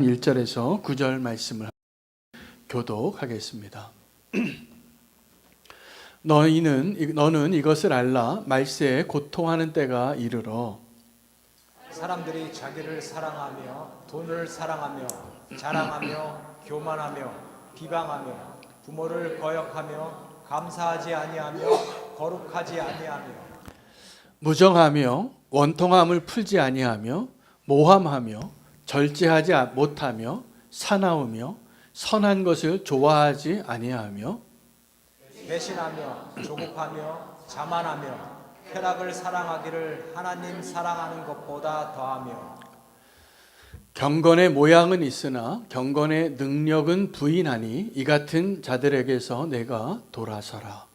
1절에서 9절 말씀을 교독하겠습니다. 너는 이것을 알라. 말세에 고통하는 때가 이르러 사람들이 자기를 사랑하며 돈을 사랑하며 자랑하며 교만하며 비방하며 부모를 거역하며 감사하지 아니하며 거룩하지 아니하며 무정하며 원통함을 풀지 아니하며 모함하며 절제하지 못하며 사나우며 선한 것을 좋아하지 아니하며 배신하며 조급하며 자만하며 쾌락을 사랑하기를 하나님 사랑하는 것보다 더하며 경건의 모양은 있으나 경건의 능력은 부인하니 이 같은 자들에게서 내가 돌아서라.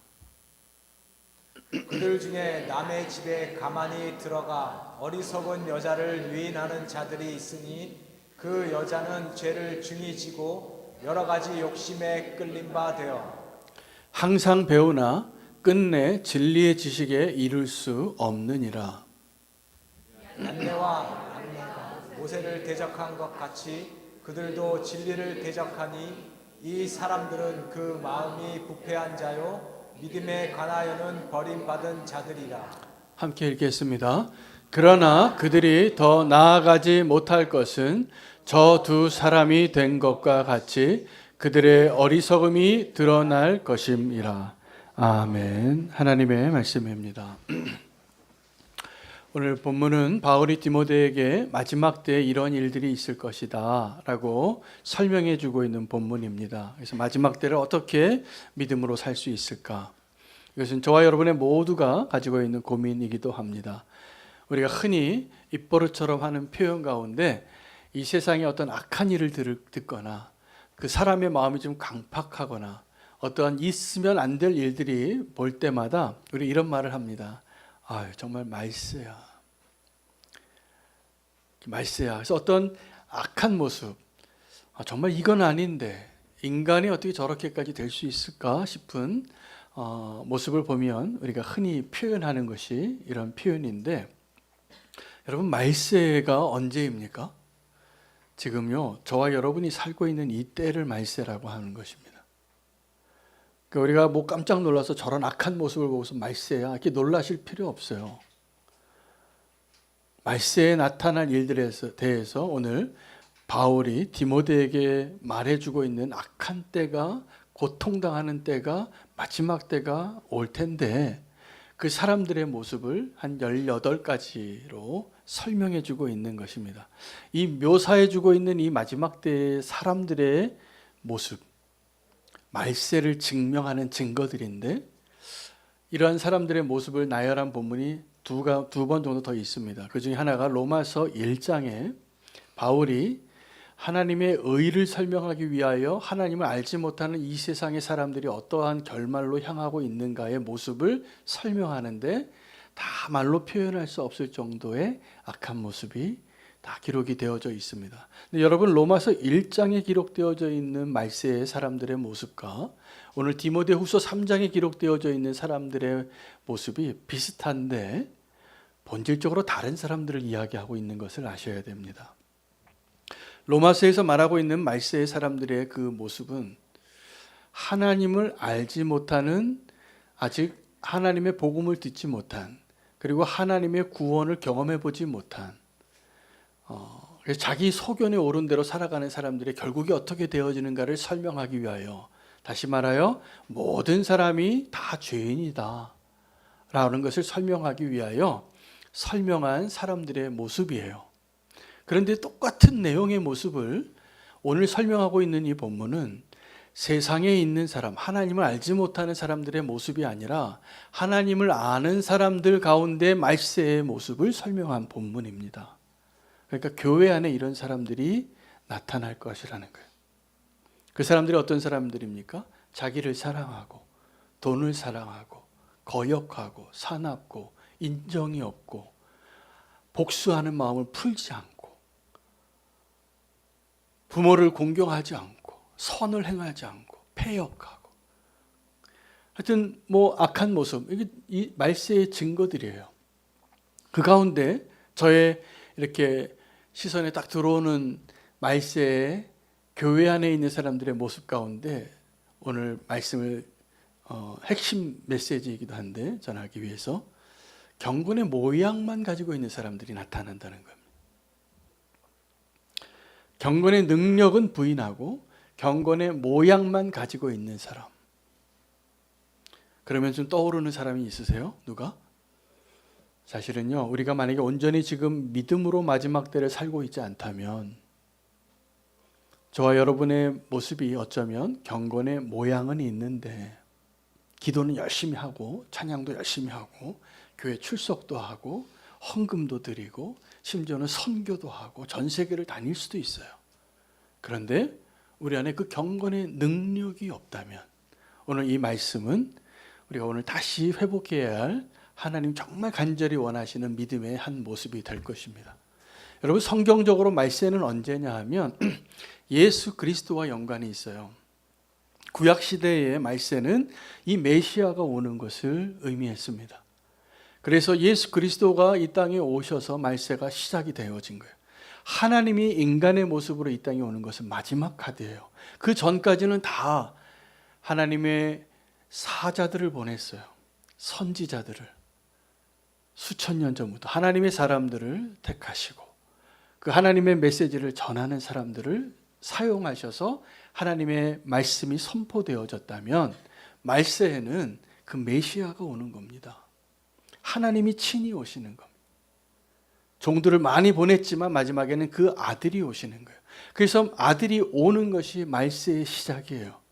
그들 중에 남의 집에 가만히 들어가 어리석은 여자를 유인하는 자들이 있으니 그 여자는 죄를 중히 지고 여러 가지 욕심에 끌린 바 되어 항상 배우나 끝내 진리의 지식에 이를 수 없느니라. 안내와 안내가 모세를 대적한 것 같이 그들도 진리를 대적하니 이 사람들은 그 마음이 부패한 자요 믿음에 관하여는 버림받은 자들이라. 함께 읽겠습니다. 그러나 그들이 더 나아가지 못할 것은 저 두 사람이 된 것과 같이 그들의 어리석음이 드러날 것임이라. 아멘. 하나님의 말씀입니다. 오늘 본문은 바울이 디모데에게 마지막 때에 이런 일들이 있을 것이다 라고 설명해 주고 있는 본문입니다. 그래서 마지막 때를 어떻게 믿음으로 살 수 있을까? 이것은 저와 여러분의 모두가 가지고 있는 고민이기도 합니다. 우리가 흔히 입버릇처럼 하는 표현 가운데 이 세상에 어떤 악한 일을 듣거나 그 사람의 마음이 좀 강팍하거나 어떠한 있으면 안 될 일들이 볼 때마다 우리 이런 말을 합니다. 아유, 정말 말세야. 말세야. 그래서 어떤 악한 모습, 정말 이건 아닌데 인간이 어떻게 저렇게까지 될 수 있을까 싶은 모습을 보면 우리가 흔히 표현하는 것이 이런 표현인데, 여러분 말세가 언제입니까? 지금요, 저와 여러분이 살고 있는 이 때를 말세라고 하는 것입니다. 그러니까 우리가 뭐 깜짝 놀라서 저런 악한 모습을 보고서 말세야 이렇게 놀라실 필요 없어요. 말세에 나타날 일들에 대해서 오늘 바울이 디모데에게 말해주고 있는 악한 때가, 고통당하는 때가, 마지막 때가 올 텐데 그 사람들의 모습을 한 18가지로 설명해주고 있는 것입니다. 이 묘사해주고 있는 이 마지막 때의 사람들의 모습, 말세를 증명하는 증거들인데, 이러한 사람들의 모습을 나열한 본문이 두 번 정도 더 있습니다. 그 중에 하나가 로마서 1장에 바울이 하나님의 의를 설명하기 위하여 하나님을 알지 못하는 이 세상의 사람들이 어떠한 결말로 향하고 있는가의 모습을 설명하는데, 다 말로 표현할 수 없을 정도의 악한 모습이 다 기록이 되어져 있습니다. 근데 여러분, 로마서 1장에 기록되어져 있는 말세의 사람들의 모습과 오늘 디모데후서 3장에 기록되어져 있는 사람들의 모습이 비슷한데 본질적으로 다른 사람들을 이야기하고 있는 것을 아셔야 됩니다. 로마서에서 말하고 있는 말세의 사람들의 그 모습은 하나님을 알지 못하는, 아직 하나님의 복음을 듣지 못한, 그리고 하나님의 구원을 경험해 보지 못한, 그래서 자기 소견에 오른 대로 살아가는 사람들의 결국이 어떻게 되어지는가를 설명하기 위하여, 다시 말하여 모든 사람이 다 죄인이다 라는 것을 설명하기 위하여 설명한 사람들의 모습이에요. 그런데 똑같은 내용의 모습을 오늘 설명하고 있는 이 본문은 세상에 있는 사람, 하나님을 알지 못하는 사람들의 모습이 아니라 하나님을 아는 사람들 가운데 말세의 모습을 설명한 본문입니다. 그러니까 교회 안에 이런 사람들이 나타날 것이라는 거예요. 그 사람들이 어떤 사람들입니까? 자기를 사랑하고 돈을 사랑하고 거역하고 사납고 인정이 없고 복수하는 마음을 풀지 않고 부모를 공경하지 않고 선을 행하지 않고 패역하고, 하여튼 뭐 악한 모습, 이게 이 말세의 증거들이에요. 그 가운데 저의 이렇게 시선에 딱 들어오는 말세에 교회 안에 있는 사람들의 모습 가운데 오늘 말씀을 핵심 메시지이기도 한데 전하기 위해서 경건의 모양만 가지고 있는 사람들이 나타난다는 겁니다. 경건의 능력은 부인하고 경건의 모양만 가지고 있는 사람. 그러면 좀 떠오르는 사람이 있으세요? 누가? 사실은요, 우리가 만약에 온전히 지금 믿음으로 마지막 때를 살고 있지 않다면 저와 여러분의 모습이 어쩌면 경건의 모양은 있는데 기도는 열심히 하고 찬양도 열심히 하고 교회 출석도 하고 헌금도 드리고 심지어는 선교도 하고 전 세계를 다닐 수도 있어요. 그런데 우리 안에 그 경건의 능력이 없다면 오늘 이 말씀은 우리가 오늘 다시 회복해야 할 하나님 정말 간절히 원하시는 믿음의 한 모습이 될 것입니다. 여러분, 성경적으로 말세는 언제냐 하면 예수 그리스도와 연관이 있어요. 구약 시대의 말세는 이 메시아가 오는 것을 의미했습니다. 그래서 예수 그리스도가 이 땅에 오셔서 말세가 시작이 되어진 거예요. 하나님이 인간의 모습으로 이 땅에 오는 것은 마지막 카드예요. 그 전까지는 다 하나님의 사자들을 보냈어요. 선지자들을. 수천 년 전부터 하나님의 사람들을 택하시고 그 하나님의 메시지를 전하는 사람들을 사용하셔서 하나님의 말씀이 선포되어졌다면 말세에는 그 메시아가 오는 겁니다. 하나님이 친히 오시는 겁니다. 종들을 많이 보냈지만 마지막에는 그 아들이 오시는 거예요. 그래서 아들이 오는 것이 말세의 시작이에요.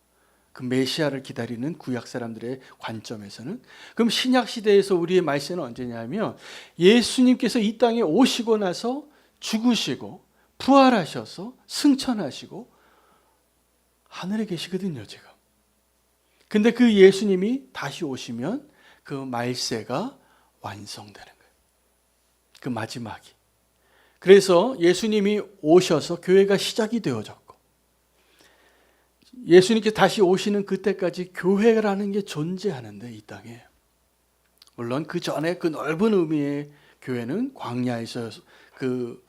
그 메시아를 기다리는 구약 사람들의 관점에서는. 그럼 신약 시대에서 우리의 말세는 언제냐면 예수님께서 이 땅에 오시고 나서 죽으시고 부활하셔서 승천하시고 하늘에 계시거든요, 지금. 근데 그 예수님이 다시 오시면 그 말세가 완성되는 거예요. 그 마지막이. 그래서 예수님이 오셔서 교회가 시작이 되어졌고 예수님께 다시 오시는 그때까지 교회라는 게 존재하는데 이 땅에. 물론 그 전에 그 넓은 의미의 교회는 광야에서 그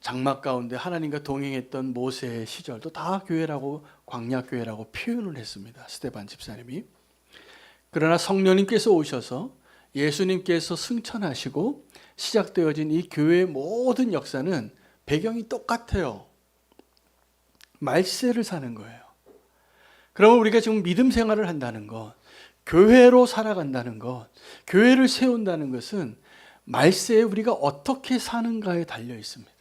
장막 가운데 하나님과 동행했던 모세의 시절도 다 교회라고 광야교회라고 표현을 했습니다. 스데반 집사님이. 그러나 성령님께서 오셔서 예수님께서 승천하시고 시작되어진 이 교회의 모든 역사는 배경이 똑같아요. 말세를 사는 거예요. 그러면 우리가 지금 믿음 생활을 한다는 것, 교회로 살아간다는 것, 교회를 세운다는 것은 말세에 우리가 어떻게 사는가에 달려 있습니다.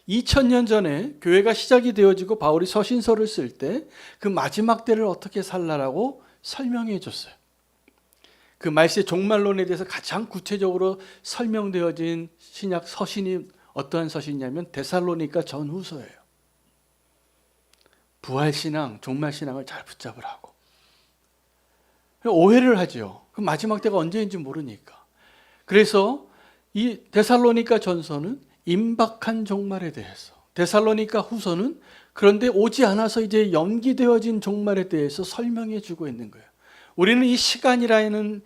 2000년 전에 교회가 시작이 되어지고 바울이 서신서를 쓸 때 그 마지막 때를 어떻게 살라라고 설명해 줬어요. 그 말세 종말론에 대해서 가장 구체적으로 설명되어진 신약 서신이 어떠한 서신이냐면 데살로니가 전후서예요. 부활신앙, 종말신앙을 잘 붙잡으라고. 오해를 하죠. 그 마지막 때가 언제인지 모르니까. 그래서 이 데살로니가 전서는 임박한 종말에 대해서, 데살로니가 후서는 그런데 오지 않아서 이제 연기되어진 종말에 대해서 설명해 주고 있는 거예요. 우리는 이 시간이라는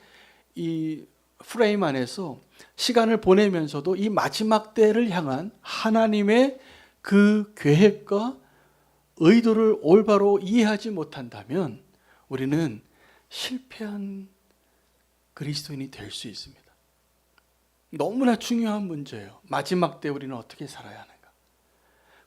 이 프레임 안에서 시간을 보내면서도 이 마지막 때를 향한 하나님의 그 계획과 의도를 올바로 이해하지 못한다면 우리는 실패한 그리스도인이 될 수 있습니다. 너무나 중요한 문제예요. 마지막 때 우리는 어떻게 살아야 하는가.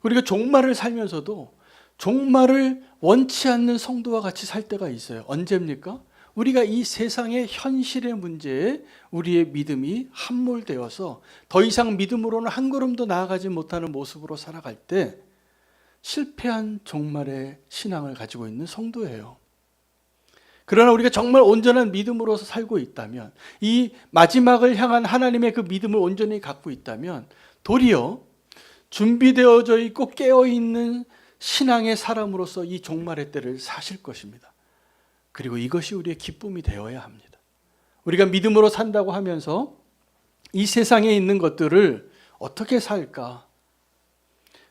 우리가 종말을 살면서도 종말을 원치 않는 성도와 같이 살 때가 있어요. 언제입니까? 우리가 이 세상의 현실의 문제에 우리의 믿음이 함몰되어서 더 이상 믿음으로는 한 걸음도 나아가지 못하는 모습으로 살아갈 때 실패한 종말의 신앙을 가지고 있는 성도예요. 그러나 우리가 정말 온전한 믿음으로서 살고 있다면, 이 마지막을 향한 하나님의 그 믿음을 온전히 갖고 있다면 도리어 준비되어져 있고 깨어있는 신앙의 사람으로서 이 종말의 때를 사실 것입니다. 그리고 이것이 우리의 기쁨이 되어야 합니다. 우리가 믿음으로 산다고 하면서 이 세상에 있는 것들을 어떻게 살까?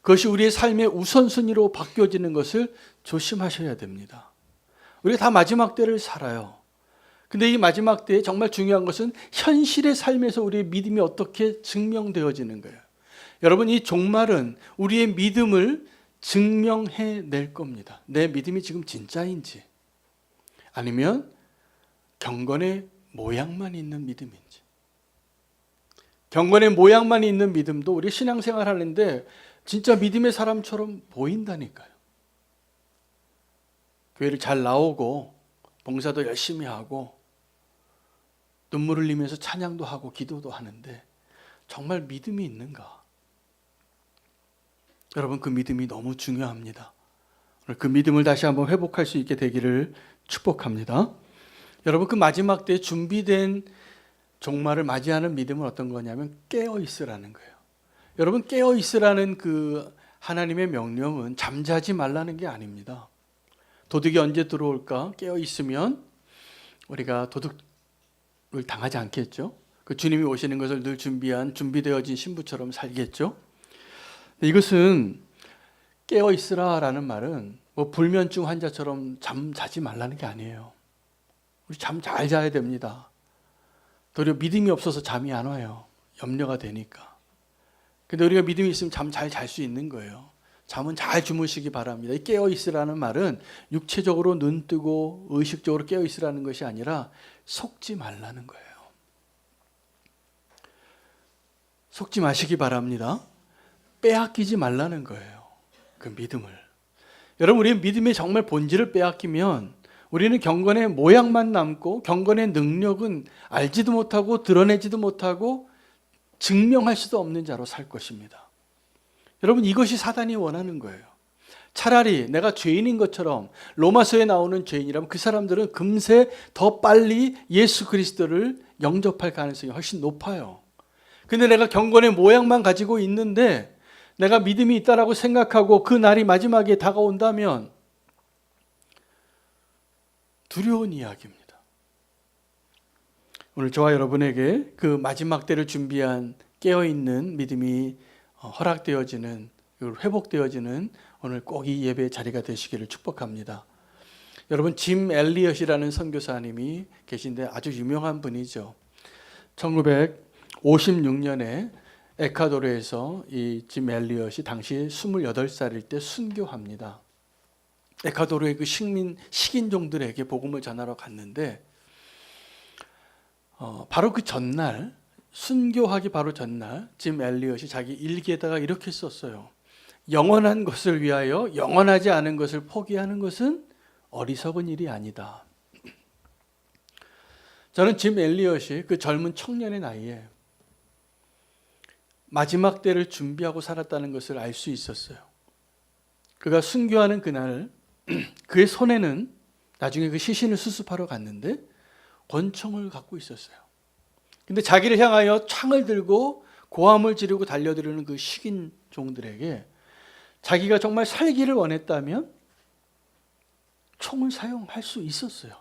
그것이 우리의 삶의 우선순위로 바뀌어지는 것을 조심하셔야 됩니다. 우리가 다 마지막 때를 살아요. 근데 이 마지막 때에 정말 중요한 것은 현실의 삶에서 우리의 믿음이 어떻게 증명되어지는 거예요. 여러분, 이 종말은 우리의 믿음을 증명해 낼 겁니다. 내 믿음이 지금 진짜인지 아니면 경건의 모양만 있는 믿음인지. 경건의 모양만 있는 믿음도 우리 신앙생활 하는데 진짜 믿음의 사람처럼 보인다니까요. 교회를 잘 나오고 봉사도 열심히 하고 눈물 흘리면서 찬양도 하고 기도도 하는데 정말 믿음이 있는가? 여러분, 그 믿음이 너무 중요합니다. 오늘 그 믿음을 다시 한번 회복할 수 있게 되기를 축복합니다. 여러분, 그 마지막 때 준비된 종말을 맞이하는 믿음은 어떤 거냐면 깨어 있으라는 거예요. 여러분, 깨어 있으라는 그 하나님의 명령은 잠자지 말라는 게 아닙니다. 도둑이 언제 들어올까? 깨어 있으면 우리가 도둑을 당하지 않겠죠. 그 주님이 오시는 것을 늘 준비되어진 신부처럼 살겠죠. 이것은 깨어 있으라라는 말은 뭐 불면증 환자처럼 잠자지 말라는 게 아니에요. 우리 잠 잘 자야 됩니다. 도리어 믿음이 없어서 잠이 안 와요. 염려가 되니까. 근데 우리가 믿음이 있으면 잠 잘 잘 수 있는 거예요. 잠은 잘 주무시기 바랍니다. 이 깨어 있으라는 말은 육체적으로 눈 뜨고 의식적으로 깨어 있으라는 것이 아니라 속지 말라는 거예요. 속지 마시기 바랍니다. 빼앗기지 말라는 거예요. 그 믿음을. 여러분, 우리의 믿음의 정말 본질을 빼앗기면 우리는 경건의 모양만 남고 경건의 능력은 알지도 못하고 드러내지도 못하고 증명할 수도 없는 자로 살 것입니다. 여러분, 이것이 사단이 원하는 거예요. 차라리 내가 죄인인 것처럼 로마서에 나오는 죄인이라면 그 사람들은 금세 더 빨리 예수 그리스도를 영접할 가능성이 훨씬 높아요. 근데 내가 경건의 모양만 가지고 있는데 내가 믿음이 있다라고 생각하고 그 날이 마지막에 다가온다면 두려운 이야기입니다. 오늘 저와 여러분에게 그 마지막 때를 준비한 깨어있는 믿음이 허락되어지는, 회복되어지는 오늘 꼭 이 예배의 자리가 되시기를 축복합니다. 여러분, 짐 엘리엇이라는 선교사님이 계신데 아주 유명한 분이죠. 1956년에 에콰도르에서 이 짐 엘리엇이 당시 28살일 때 순교합니다. 에콰도르의 그 식인종들에게 복음을 전하러 갔는데 바로 그 전날, 순교하기 바로 전날 짐 엘리엇이 자기 일기에다가 이렇게 썼어요. 영원한 것을 위하여 영원하지 않은 것을 포기하는 것은 어리석은 일이 아니다. 저는 짐 엘리엇이 그 젊은 청년의 나이에 마지막 때를 준비하고 살았다는 것을 알 수 있었어요. 그가 순교하는 그날 그의 손에는 나중에 그 시신을 수습하러 갔는데 권총을 갖고 있었어요. 근데 자기를 향하여 창을 들고 고함을 지르고 달려들는 그 식인종들에게 자기가 정말 살기를 원했다면 총을 사용할 수 있었어요.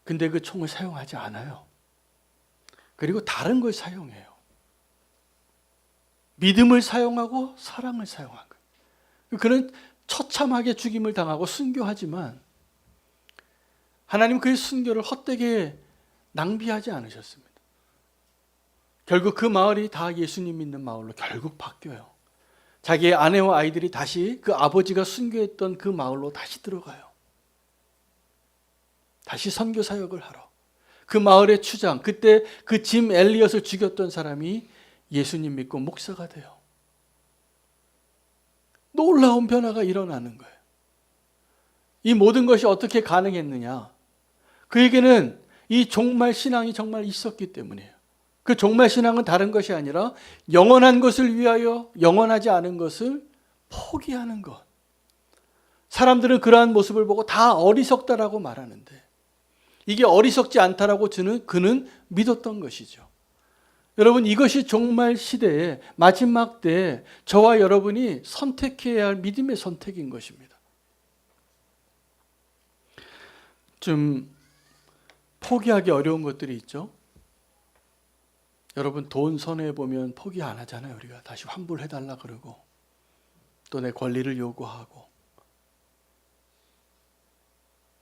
근데 그 총을 사용하지 않아요. 그리고 다른 걸 사용해요. 믿음을 사용하고 사랑을 사용한 거예요. 그는 처참하게 죽임을 당하고 순교하지만 하나님 그의 순교를 헛되게 낭비하지 않으셨습니다. 결국 그 마을이 다 예수님 믿는 마을로 결국 바뀌어요. 자기의 아내와 아이들이 다시 그 아버지가 순교했던 그 마을로 다시 들어가요. 다시 선교 사역을 하러. 그 마을의 추장, 그때 그 짐 엘리엇을 죽였던 사람이 예수님 믿고 목사가 돼요. 놀라운 변화가 일어나는 거예요. 이 모든 것이 어떻게 가능했느냐? 그에게는 이 종말 신앙이 정말 있었기 때문이에요. 그 종말 신앙은 다른 것이 아니라 영원한 것을 위하여 영원하지 않은 것을 포기하는 것. 사람들은 그러한 모습을 보고 다 어리석다라고 말하는데 이게 어리석지 않다라고 그는 믿었던 것이죠. 여러분, 이것이 종말 시대의 마지막 때 저와 여러분이 선택해야 할 믿음의 선택인 것입니다. 좀 포기하기 어려운 것들이 있죠. 여러분, 돈 손해보면 포기 안 하잖아요. 우리가 다시 환불해달라 그러고 또 내 권리를 요구하고.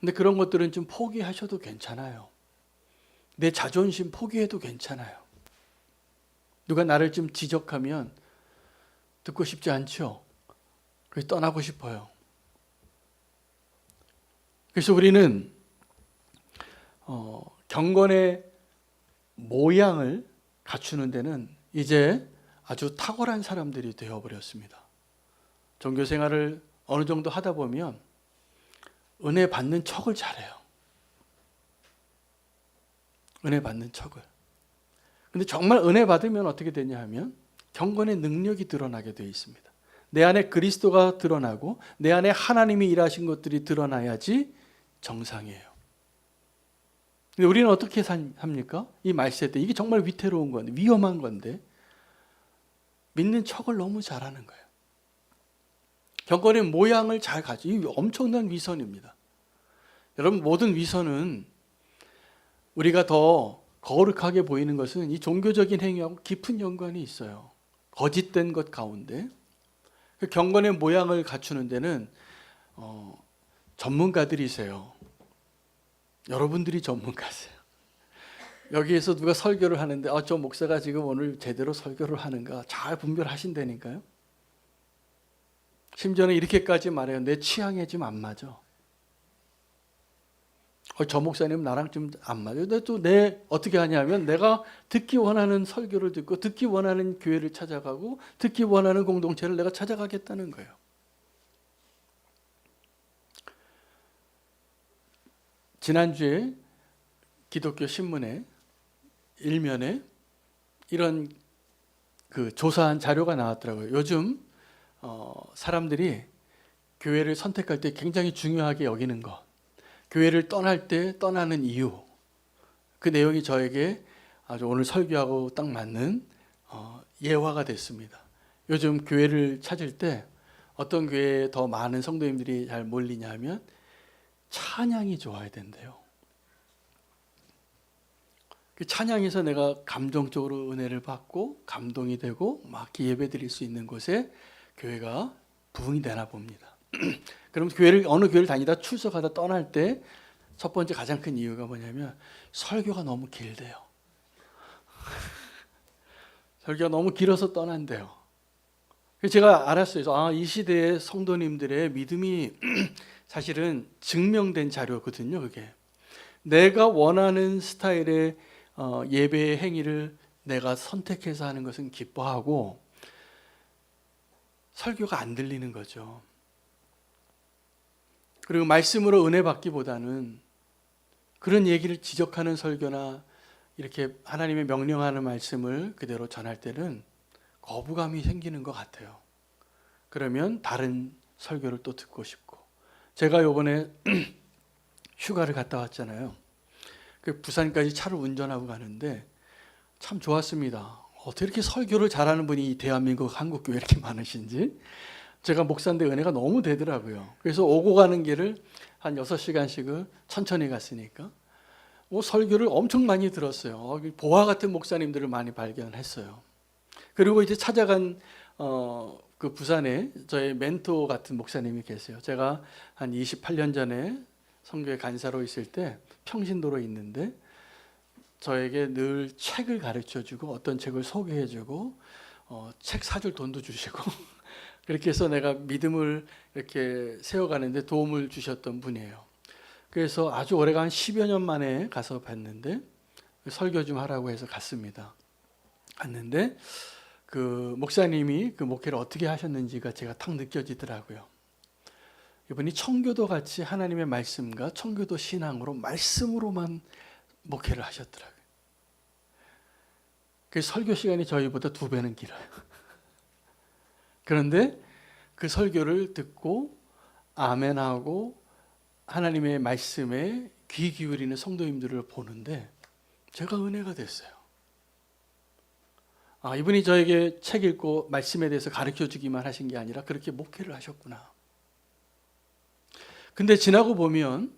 근데 그런 것들은 좀 포기하셔도 괜찮아요. 내 자존심 포기해도 괜찮아요. 누가 나를 좀 지적하면 듣고 싶지 않죠. 그래서 떠나고 싶어요. 그래서 우리는 경건의 모양을 갖추는 데는 이제 아주 탁월한 사람들이 되어버렸습니다. 종교 생활을 어느 정도 하다 보면 은혜 받는 척을 잘해요. 은혜 받는 척을. 근데 정말 은혜 받으면 어떻게 되냐 하면 경건의 능력이 드러나게 되어 있습니다. 내 안에 그리스도가 드러나고 내 안에 하나님이 일하신 것들이 드러나야지 정상이에요. 근데 우리는 어떻게 합니까? 이 말세 때 이게 정말 위태로운 건데, 위험한 건데 믿는 척을 너무 잘하는 거예요. 경건의 모양을 잘 가지고, 이 엄청난 위선입니다. 여러분, 모든 위선은 우리가 더 거룩하게 보이는 것은 이 종교적인 행위하고 깊은 연관이 있어요. 거짓된 것 가운데 그 경건의 모양을 갖추는 데는 전문가들이세요. 여러분들이 전문가세요. 여기에서 누가 설교를 하는데 저 목사가 지금 오늘 제대로 설교를 하는가 잘 분별하신다니까요. 심지어는 이렇게까지 말해요. 내 취향에 좀 안 맞아. 저 목사님 나랑 좀 안 맞아요. 근데 또 어떻게 하냐면 내가 듣기 원하는 설교를 듣고 듣기 원하는 교회를 찾아가고 듣기 원하는 공동체를 내가 찾아가겠다는 거예요. 지난주에 기독교 신문에 일면에 이런 그 조사한 자료가 나왔더라고요. 요즘 사람들이 교회를 선택할 때 굉장히 중요하게 여기는 것, 교회를 떠날 때 떠나는 이유, 그 내용이 저에게 아주 오늘 설교하고 딱 맞는 예화가 됐습니다. 요즘 교회를 찾을 때 어떤 교회에 더 많은 성도님들이 잘 몰리냐 하면 찬양이 좋아야 된대요. 그 찬양에서 내가 감정적으로 은혜를 받고 감동이 되고 막 예배 드릴 수 있는 곳에 교회가 부흥이 되나 봅니다. 그럼 어느 교회를 다니다 출석하다 떠날 때 첫 번째 가장 큰 이유가 뭐냐면 설교가 너무 길대요. 설교가 너무 길어서 떠난대요. 그래서 제가 알았어요. 이 시대의 성도님들의 믿음이 사실은 증명된 자료거든요. 그게 내가 원하는 스타일의 예배의 행위를 내가 선택해서 하는 것은 기뻐하고 설교가 안 들리는 거죠. 그리고 말씀으로 은혜 받기보다는 그런 얘기를 지적하는 설교나 이렇게 하나님의 명령하는 말씀을 그대로 전할 때는 거부감이 생기는 것 같아요. 그러면 다른 설교를 또 듣고 싶고, 제가 이번에 휴가를 갔다 왔잖아요. 그 부산까지 차를 운전하고 가는데 참 좋았습니다. 어떻게 이렇게 설교를 잘하는 분이 대한민국 한국교회 이렇게 많으신지. 제가 목사인데 은혜가 너무 되더라고요. 그래서 오고 가는 길을 한 6시간씩을 천천히 갔으니까 설교를 엄청 많이 들었어요. 보화 같은 목사님들을 많이 발견했어요. 그리고 이제 찾아간 그 부산에 저의 멘토 같은 목사님이 계세요. 제가 한 28년 전에 선교회 간사로 있을 때 평신도로 있는데 저에게 늘 책을 가르쳐주고 어떤 책을 소개해주고 책 사줄 돈도 주시고 그렇게 해서 내가 믿음을 이렇게 세워가는데 도움을 주셨던 분이에요. 그래서 아주 오래가 한 10여 년 만에 가서 봤는데 설교 좀 하라고 해서 갔습니다. 갔는데 그 목사님이 그 목회를 어떻게 하셨는지가 제가 탁 느껴지더라고요. 이분이 청교도 같이 하나님의 말씀과 청교도 신앙으로 말씀으로만 목회를 하셨더라고요. 그 설교 시간이 저희보다 2배는 길어요. 그런데 그 설교를 듣고 아멘하고 하나님의 말씀에 귀 기울이는 성도님들을 보는데 제가 은혜가 됐어요. 이분이 저에게 책 읽고 말씀에 대해서 가르쳐 주기만 하신 게 아니라 그렇게 목회를 하셨구나. 근데 지나고 보면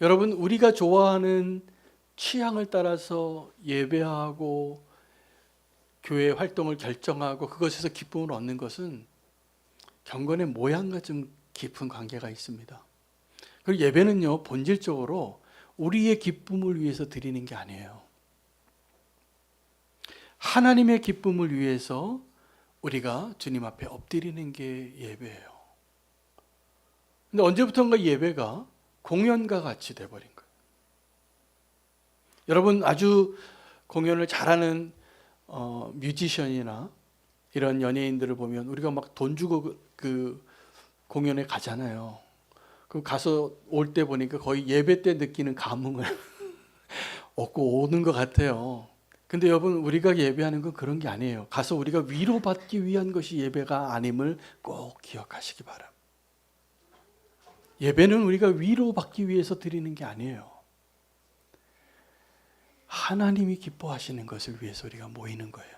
여러분, 우리가 좋아하는 취향을 따라서 예배하고 교회 활동을 결정하고 그것에서 기쁨을 얻는 것은 경건의 모양과 좀 깊은 관계가 있습니다. 그리고 예배는요, 본질적으로 우리의 기쁨을 위해서 드리는 게 아니에요. 하나님의 기쁨을 위해서 우리가 주님 앞에 엎드리는 게 예배예요. 근데 언제부턴가 예배가 공연과 같이 돼버린 거예요. 여러분, 아주 공연을 잘하는 뮤지션이나 이런 연예인들을 보면 우리가 막 돈 주고 그 공연에 가잖아요. 그럼 가서 올 때 보니까 거의 예배 때 느끼는 감흥을 얻고 오는 것 같아요. 근데 여러분, 우리가 예배하는 건 그런 게 아니에요. 가서 우리가 위로받기 위한 것이 예배가 아님을 꼭 기억하시기 바랍니다. 예배는 우리가 위로받기 위해서 드리는 게 아니에요. 하나님이 기뻐하시는 것을 위해서 우리가 모이는 거예요.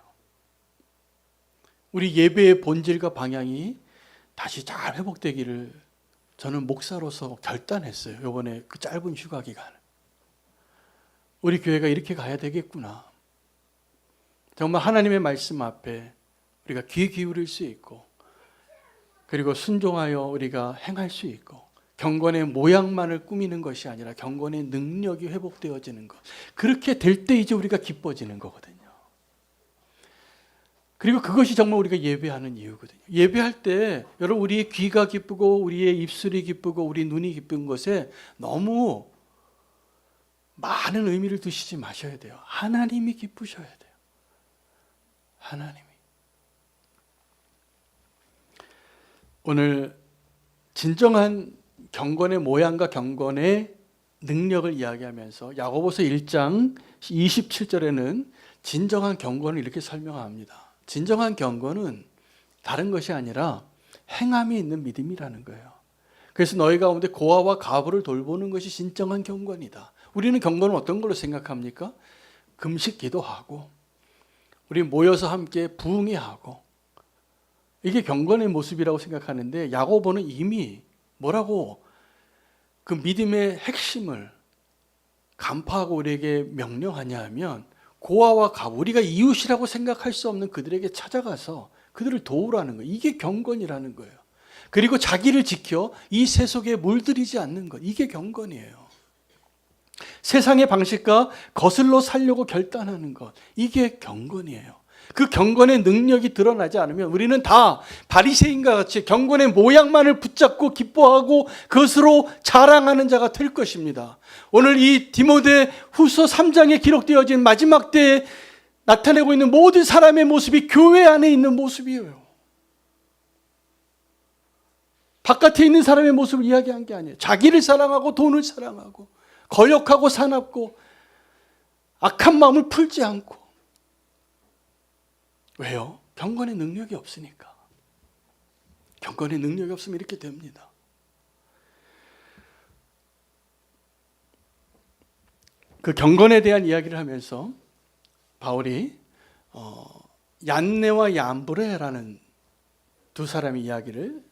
우리 예배의 본질과 방향이 다시 잘 회복되기를 저는 목사로서 결단했어요. 이번에 그 짧은 휴가 기간. 우리 교회가 이렇게 가야 되겠구나. 정말 하나님의 말씀 앞에 우리가 귀 기울일 수 있고, 그리고 순종하여 우리가 행할 수 있고, 경건의 모양만을 꾸미는 것이 아니라 경건의 능력이 회복되어지는 것. 그렇게 될 때 이제 우리가 기뻐지는 거거든요. 그리고 그것이 정말 우리가 예배하는 이유거든요. 예배할 때 여러분, 우리의 귀가 기쁘고 우리의 입술이 기쁘고 우리 눈이 기쁜 것에 너무 많은 의미를 두시지 마셔야 돼요. 하나님이 기쁘셔야 돼요. 하나님이. 오늘 진정한 경건의 모양과 경건의 능력을 이야기하면서 야고보서 1장 27절에는 진정한 경건을 이렇게 설명합니다. 진정한 경건은 다른 것이 아니라 행함이 있는 믿음이라는 거예요. 그래서 너희 가운데 고아와 과부를 돌보는 것이 진정한 경건이다. 우리는 경건은 어떤 걸로 생각합니까? 금식 기도하고 우리 모여서 함께 부흥회하고, 이게 경건의 모습이라고 생각하는데, 야고보는 이미 뭐라고 그 믿음의 핵심을 간파하고 우리에게 명령하냐 하면, 고아와 과부, 우리가 이웃이라고 생각할 수 없는 그들에게 찾아가서 그들을 도우라는 거예요. 이게 경건이라는 거예요. 그리고 자기를 지켜 이 세속에 물들이지 않는 것, 이게 경건이에요. 세상의 방식과 거슬러 살려고 결단하는 것, 이게 경건이에요. 그 경건의 능력이 드러나지 않으면 우리는 다 바리새인과 같이 경건의 모양만을 붙잡고 기뻐하고 그것으로 자랑하는 자가 될 것입니다. 오늘 이 디모데 후서 3장에 기록되어진 마지막 때에 나타내고 있는 모든 사람의 모습이 교회 안에 있는 모습이에요. 바깥에 있는 사람의 모습을 이야기한 게 아니에요. 자기를 사랑하고 돈을 사랑하고 거역하고 사납고 악한 마음을 풀지 않고. 왜요? 경건의 능력이 없으니까. 경건의 능력이 없으면 이렇게 됩니다. 그 경건에 대한 이야기를 하면서 바울이 얀네와 얀브레라는 두 사람의 이야기를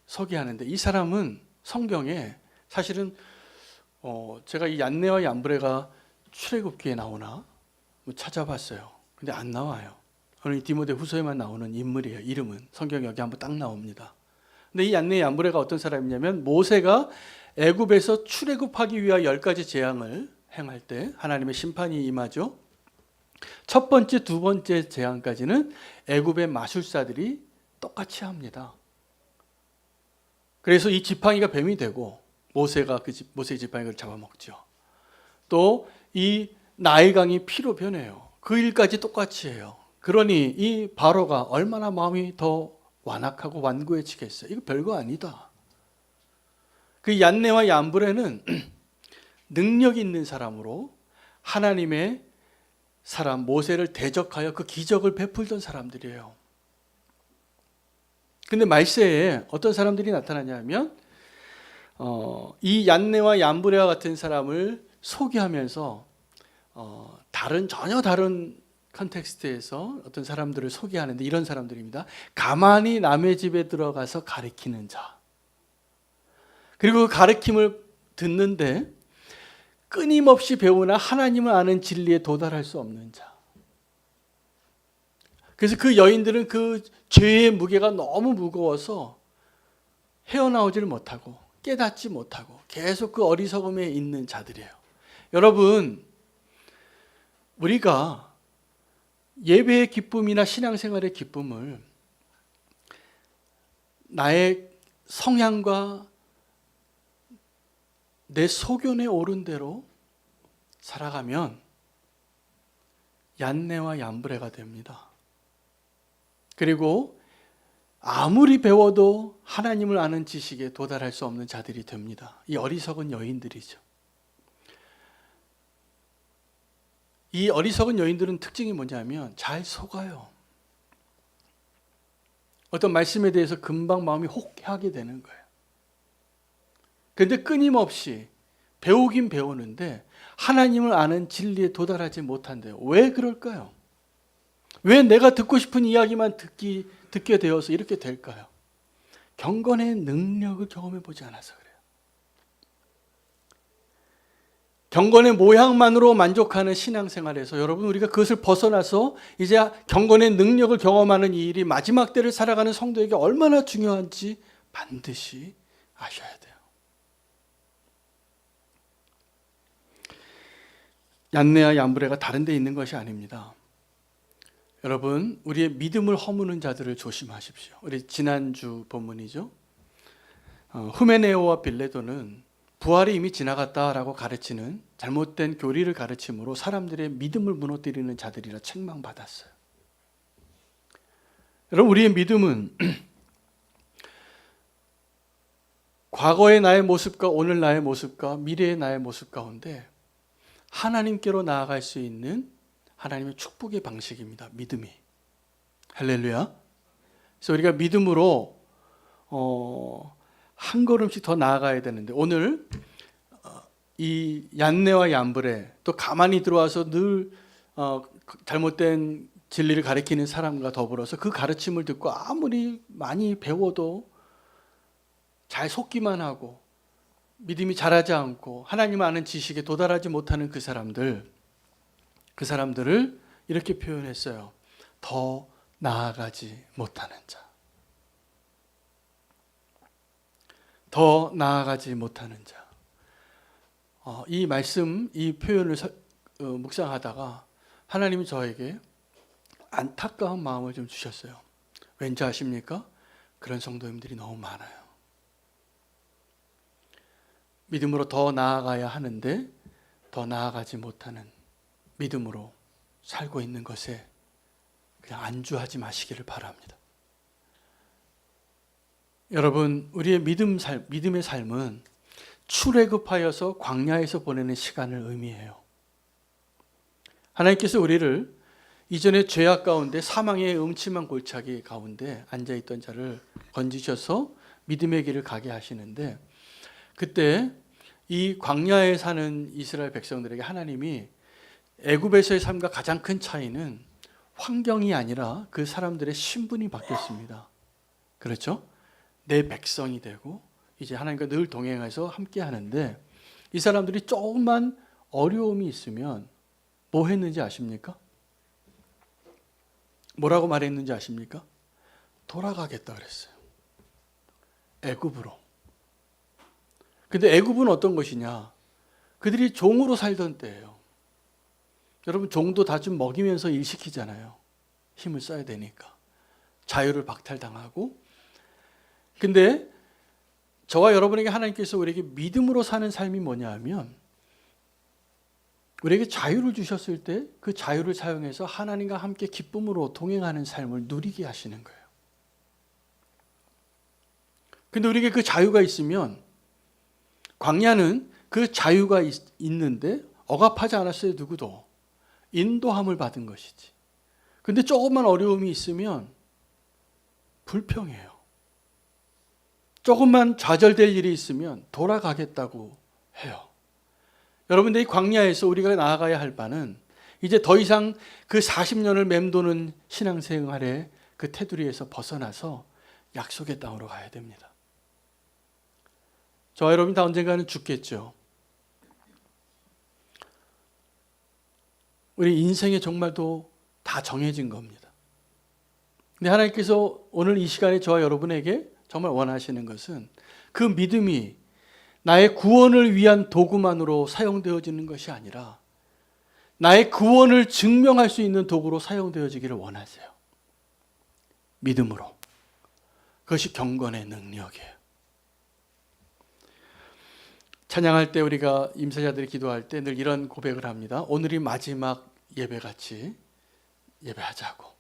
소개하는데, 이 사람은 성경에 사실은 제가 이 얀네와 얀브레가 출애굽기에 나오나 찾아봤어요. 근데 안 나와요. 오늘 이 디모데 후서에만 나오는 인물이에요. 이름은 성경 여기 한번 딱 나옵니다. 근데 이 얀네 얀브레가 어떤 사람이냐면, 모세가 애굽에서 출애굽하기 위한 10가지 재앙을 행할 때 하나님의 심판이 임하죠. 첫 번째, 두 번째 재앙까지는 애굽의 마술사들이 똑같이 합니다. 그래서 이 지팡이가 뱀이 되고 모세가 모세의 지팡이를 잡아먹죠. 또 이 나일강이 피로 변해요. 그 일까지 똑같이 해요. 그러니 이 바로가 얼마나 마음이 더 완악하고 완고해지겠어요. 이거 별거 아니다. 그 얀네와 얀브레는 능력 있는 사람으로 하나님의 사람 모세를 대적하여 그 기적을 베풀던 사람들이에요. 근데 말세에 어떤 사람들이 나타나냐면 이 얀네와 얀브레와 같은 사람을 소개하면서 전혀 다른 컨텍스트에서 어떤 사람들을 소개하는데, 이런 사람들입니다. 가만히 남의 집에 들어가서 가르치는 자, 그리고 그 가르침을 듣는데 끊임없이 배우나 하나님을 아는 진리에 도달할 수 없는 자. 그래서 그 여인들은 그 죄의 무게가 너무 무거워서 헤어나오지를 못하고 깨닫지 못하고 계속 그 어리석음에 있는 자들이에요. 여러분, 우리가 예배의 기쁨이나 신앙생활의 기쁨을 나의 성향과 내 소견에 오른 대로 살아가면 얀네와 얀브레가 됩니다. 그리고 아무리 배워도 하나님을 아는 지식에 도달할 수 없는 자들이 됩니다. 이 어리석은 여인들이죠. 이 어리석은 여인들은 특징이 뭐냐면 잘 속아요. 어떤 말씀에 대해서 금방 마음이 혹하게 되는 거예요. 그런데 끊임없이 배우긴 배우는데 하나님을 아는 진리에 도달하지 못한대요. 왜 그럴까요? 왜 내가 듣고 싶은 이야기만 듣게 되어서 이렇게 될까요? 경건의 능력을 경험해 보지 않아서 그래요. 경건의 모양만으로 만족하는 신앙생활에서 여러분 우리가 그것을 벗어나서 이제 경건의 능력을 경험하는 이 일이 마지막 때를 살아가는 성도에게 얼마나 중요한지 반드시 아셔야 돼요. 얀네와 얀브레가 다른 데 있는 것이 아닙니다. 여러분 우리의 믿음을 허무는 자들을 조심하십시오. 우리 지난주 본문이죠. 후메네오와 빌레도는 부활이 이미 지나갔다라고 가르치는 잘못된 교리를 가르침으로 사람들의 믿음을 무너뜨리는 자들이라 책망받았어요. 여러분 우리의 믿음은 과거의 나의 모습과 오늘 나의 모습과 미래의 나의 모습 가운데 하나님께로 나아갈 수 있는 하나님의 축복의 방식입니다. 믿음이. 할렐루야. 그래서 우리가 믿음으로 한 걸음씩 더 나아가야 되는데 오늘 이 얀네와 얀브레 또 가만히 들어와서 늘 잘못된 진리를 가르치는 사람과 더불어서 그 가르침을 듣고 아무리 많이 배워도 잘 속기만 하고 믿음이 자라지 않고 하나님 아는 지식에 도달하지 못하는 그 사람들을 이렇게 표현했어요. 더 나아가지 못하는 자. 더 나아가지 못하는 자. 이 말씀, 이 표현을 묵상하다가 하나님이 저에게 안타까운 마음을 좀 주셨어요. 왠지 아십니까? 그런 성도님들이 너무 많아요. 믿음으로 더 나아가야 하는데 더 나아가지 못하는 믿음으로 살고 있는 것에 그냥 안주하지 마시기를 바랍니다. 여러분, 우리의 믿음의 삶은 출애굽하여서 광야에서 보내는 시간을 의미해요. 하나님께서 우리를 이전에 죄악 가운데 사망의 음침한 골짜기 가운데 앉아있던 자를 건지셔서 믿음의 길을 가게 하시는데 그때 이 광야에 사는 이스라엘 백성들에게 하나님이 애굽에서의 삶과 가장 큰 차이는 환경이 아니라 그 사람들의 신분이 바뀌었습니다. 그렇죠? 내 백성이 되고 이제 하나님과 늘 동행해서 함께 하는데 이 사람들이 조금만 어려움이 있으면 뭐 했는지 아십니까? 뭐라고 말했는지 아십니까? 돌아가겠다 그랬어요. 애굽으로. 근데 애굽은 어떤 것이냐? 그들이 종으로 살던 때예요. 여러분 종도 다 좀 먹이면서 일 시키잖아요. 힘을 써야 되니까. 자유를 박탈당하고. 근데 저와 여러분에게 하나님께서 우리에게 믿음으로 사는 삶이 뭐냐 하면 우리에게 자유를 주셨을 때 그 자유를 사용해서 하나님과 함께 기쁨으로 동행하는 삶을 누리게 하시는 거예요. 근데 우리에게 그 자유가 있으면 광야는 그 자유가 있는데 억압하지 않았어요. 누구도. 인도함을 받은 것이지. 근데 조금만 어려움이 있으면 불평해요. 조금만 좌절될 일이 있으면 돌아가겠다고 해요. 여러분들 이 광야에서 우리가 나아가야 할 바는 이제 더 이상 그 40년을 맴도는 신앙생활의 그 테두리에서 벗어나서 약속의 땅으로 가야 됩니다. 저와 여러분 다 언젠가는 죽겠죠. 우리 인생의 정말도 다 정해진 겁니다. 근데 하나님께서 오늘 이 시간에 저와 여러분에게 정말 원하시는 것은 그 믿음이 나의 구원을 위한 도구만으로 사용되어지는 것이 아니라 나의 구원을 증명할 수 있는 도구로 사용되어지기를 원하세요. 믿음으로. 그것이 경건의 능력이에요. 찬양할 때 우리가 임사자들이 기도할 때 늘 이런 고백을 합니다. 오늘이 마지막 예배같이 예배하자고.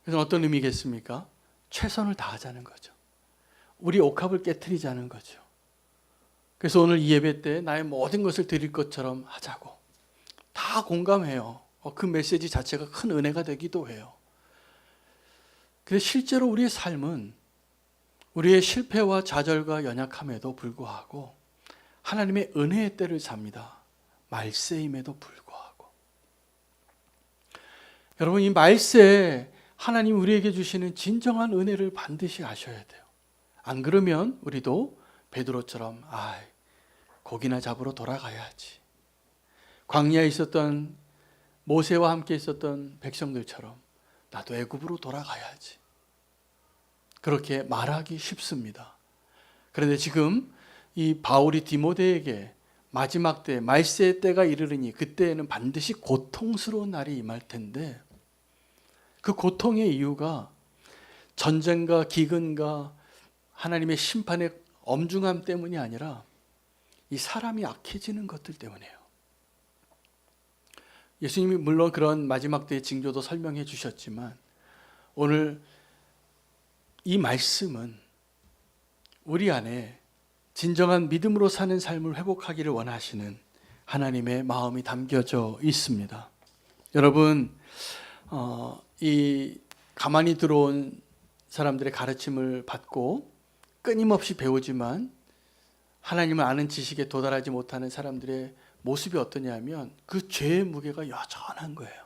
그래서 어떤 의미겠습니까? 최선을 다하자는 거죠. 우리 옥합을 깨트리자는 거죠. 그래서 오늘 이 예배 때 나의 모든 것을 드릴 것처럼 하자고. 다 공감해요. 그 메시지 자체가 큰 은혜가 되기도 해요. 그래서 실제로 우리의 삶은 우리의 실패와 좌절과 연약함에도 불구하고 하나님의 은혜의 때를 삽니다. 말세임에도 불구하고. 여러분, 이 말세에 하나님 우리에게 주시는 진정한 은혜를 반드시 아셔야 돼요. 안 그러면 우리도 베드로처럼 고기나 잡으러 돌아가야지. 광야에 있었던 모세와 함께 있었던 백성들처럼 나도 애굽으로 돌아가야지. 그렇게 말하기 쉽습니다. 그런데 지금 이 바울이 디모데에게 마지막 때 말세의 때가 이르르니 그때에는 반드시 고통스러운 날이 임할 텐데 그 고통의 이유가 전쟁과 기근과 하나님의 심판의 엄중함 때문이 아니라 이 사람이 악해지는 것들 때문이에요. 예수님이 물론 그런 마지막 때의 징조도 설명해 주셨지만 오늘 이 말씀은 우리 안에 진정한 믿음으로 사는 삶을 회복하기를 원하시는 하나님의 마음이 담겨져 있습니다. 여러분, 이 가만히 들어온 사람들의 가르침을 받고 끊임없이 배우지만 하나님을 아는 지식에 도달하지 못하는 사람들의 모습이 어떠냐면 그 죄의 무게가 여전한 거예요.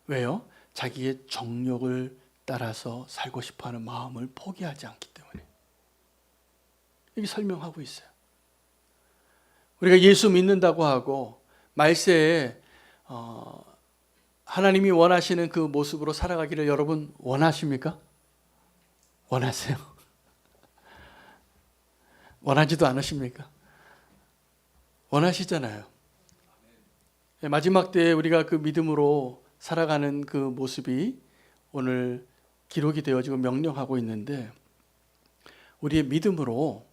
왜요? 자기의 정욕을 따라서 살고 싶어하는 마음을 포기하지 않기 때문에. 이게 설명하고 있어요. 우리가 예수 믿는다고 하고 말세에 하나님이 원하시는 그 모습으로 살아가기를 여러분 원하십니까? 원하세요? 원하지도 않으십니까? 원하시잖아요. 마지막 때에 우리가 그 믿음으로 살아가는 그 모습이 오늘 기록이 되어지고 명령하고 있는데 우리의 믿음으로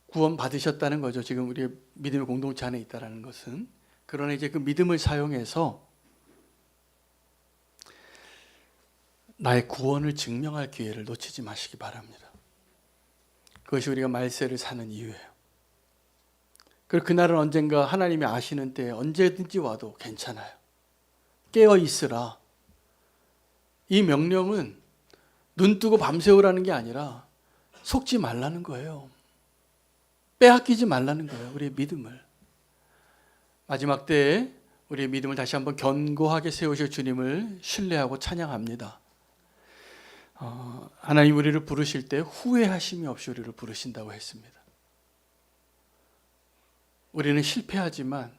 구원 받으셨다는 거죠. 지금 우리의 믿음의 공동체 안에 있다는 것은. 그러나 이제 그 믿음을 사용해서 나의 구원을 증명할 기회를 놓치지 마시기 바랍니다. 그것이 우리가 말세를 사는 이유예요. 그리고 그날은 언젠가 하나님이 아시는 때에 언제든지 와도 괜찮아요. 깨어 있으라. 이 명령은 눈 뜨고 밤새우라는 게 아니라 속지 말라는 거예요. 빼앗기지 말라는 거예요. 우리의 믿음을. 마지막 때에 우리의 믿음을 다시 한번 견고하게 세우실 주님을 신뢰하고 찬양합니다. 하나님 우리를 부르실 때 후회하심이 없이 우리를 부르신다고 했습니다. 우리는 실패하지만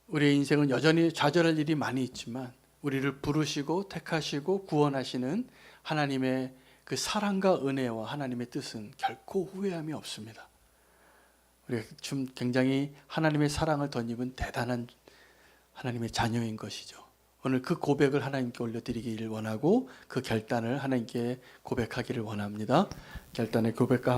우리의 인생은 여전히 좌절할 일이 많이 있지만 우리를 부르시고 택하시고 구원하시는 하나님의 그 사랑과 은혜와 하나님의 뜻은 결코 후회함이 없습니다. 우리가 좀 굉장히 하나님의 사랑을 덧입은 대단한 하나님의 자녀인 것이죠. 오늘 그 고백을 하나님께 올려드리기를 원하고 그 결단을 하나님께 고백하기를 원합니다. 결단의 고백과